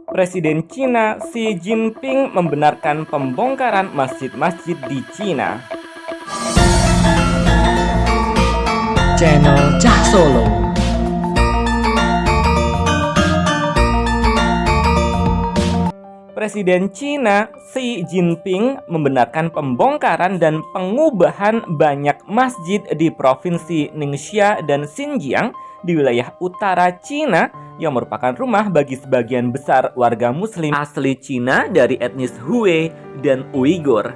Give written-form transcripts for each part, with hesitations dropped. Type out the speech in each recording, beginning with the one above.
Presiden Cina Xi Jinping membenarkan pembongkaran masjid-masjid di Cina. Channel Cah Solo. Presiden Cina Xi Jinping membenarkan pembongkaran dan pengubahan banyak masjid di Provinsi Ningxia dan Xinjiang di wilayah utara Cina yang merupakan rumah bagi sebagian besar warga Muslim asli Cina dari etnis Hui dan Uighur.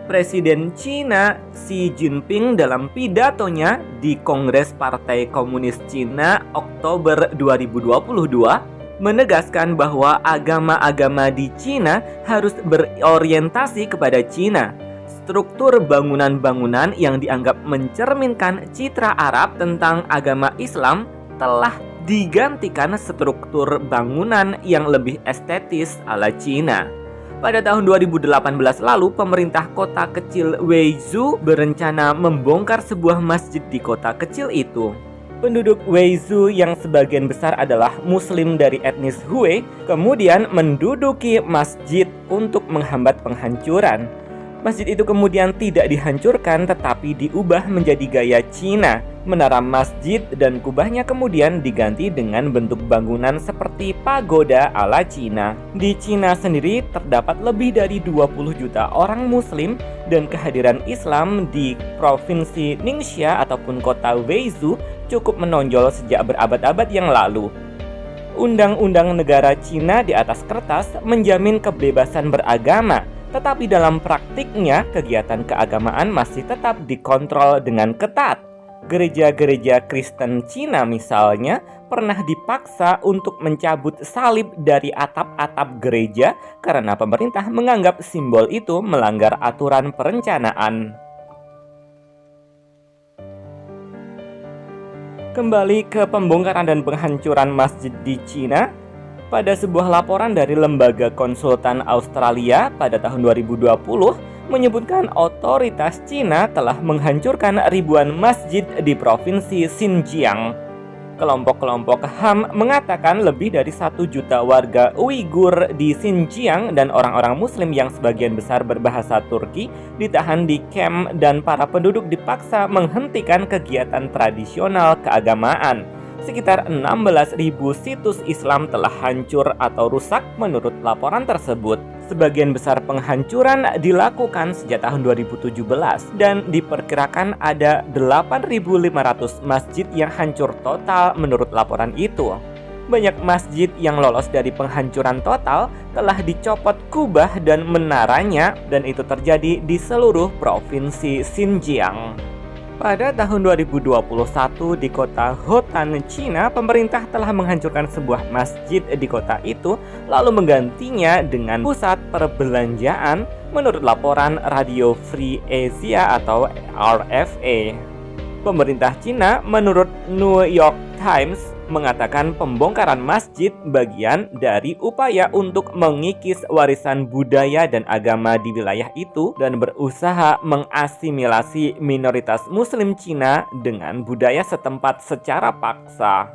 Presiden Cina Xi Jinping dalam pidatonya di Kongres Partai Komunis Cina Oktober 2022 menegaskan bahwa agama-agama di Cina harus berorientasi kepada Cina. Struktur bangunan-bangunan yang dianggap mencerminkan citra Arab tentang agama Islam telah digantikan struktur bangunan yang lebih estetis ala Cina. Pada tahun 2018 lalu, pemerintah kota kecil Weizhou berencana membongkar sebuah masjid di kota kecil itu. Penduduk Weizhou yang sebagian besar adalah Muslim dari etnis Hui kemudian menduduki masjid untuk menghambat penghancuran. Masjid itu kemudian tidak dihancurkan tetapi diubah menjadi gaya Cina. Menara masjid dan kubahnya kemudian diganti dengan bentuk bangunan seperti pagoda ala Cina. Di Cina sendiri terdapat lebih dari 20 juta orang Muslim dan kehadiran Islam di Provinsi Ningxia ataupun kota Weizhou cukup menonjol sejak berabad-abad yang lalu. Undang-undang negara Cina di atas kertas menjamin kebebasan beragama, tetapi dalam praktiknya kegiatan keagamaan masih tetap dikontrol dengan ketat. Gereja-gereja Kristen Cina misalnya pernah dipaksa untuk mencabut salib dari atap-atap gereja karena pemerintah menganggap simbol itu melanggar aturan perencanaan. Kembali ke pembongkaran dan penghancuran masjid di Cina. Pada sebuah laporan dari Lembaga Konsultan Australia pada tahun 2020 menyebutkan otoritas Cina telah menghancurkan ribuan masjid di Provinsi Xinjiang. Kelompok-kelompok HAM mengatakan lebih dari 1 juta warga Uighur di Xinjiang dan orang-orang Muslim yang sebagian besar berbahasa Turki ditahan di kamp dan para penduduk dipaksa menghentikan kegiatan tradisional keagamaan. Sekitar 16.000 situs Islam telah hancur atau rusak menurut laporan tersebut. Sebagian besar penghancuran dilakukan sejak tahun 2017 dan diperkirakan ada 8.500 masjid yang hancur total menurut laporan itu. Banyak masjid yang lolos dari penghancuran total telah dicopot kubah dan menaranya dan itu terjadi di seluruh provinsi Xinjiang. Pada tahun 2021 di kota Hotan, Cina, pemerintah telah menghancurkan sebuah masjid di kota itu lalu menggantinya dengan pusat perbelanjaan menurut laporan Radio Free Asia atau RFA. Pemerintah Cina menurut New York Times mengatakan pembongkaran masjid bagian dari upaya untuk mengikis warisan budaya dan agama di wilayah itu dan berusaha mengasimilasi minoritas Muslim Cina dengan budaya setempat secara paksa.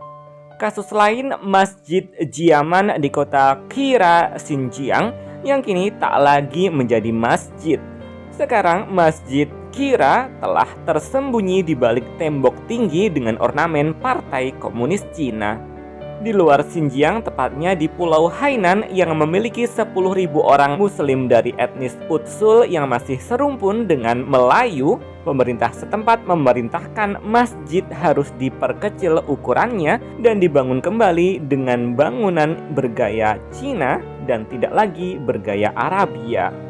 Kasus lain, Masjid Jiaman di kota Qira, Xinjiang yang kini tak lagi menjadi masjid. Sekarang Masjid Qira telah tersembunyi di balik tembok tinggi dengan ornamen Partai Komunis Cina. Di luar Xinjiang, tepatnya di Pulau Hainan yang memiliki 10.000 orang Muslim dari etnis Utsul yang masih serumpun dengan Melayu, pemerintah setempat memerintahkan masjid harus diperkecil ukurannya dan dibangun kembali dengan bangunan bergaya Cina dan tidak lagi bergaya Arabia.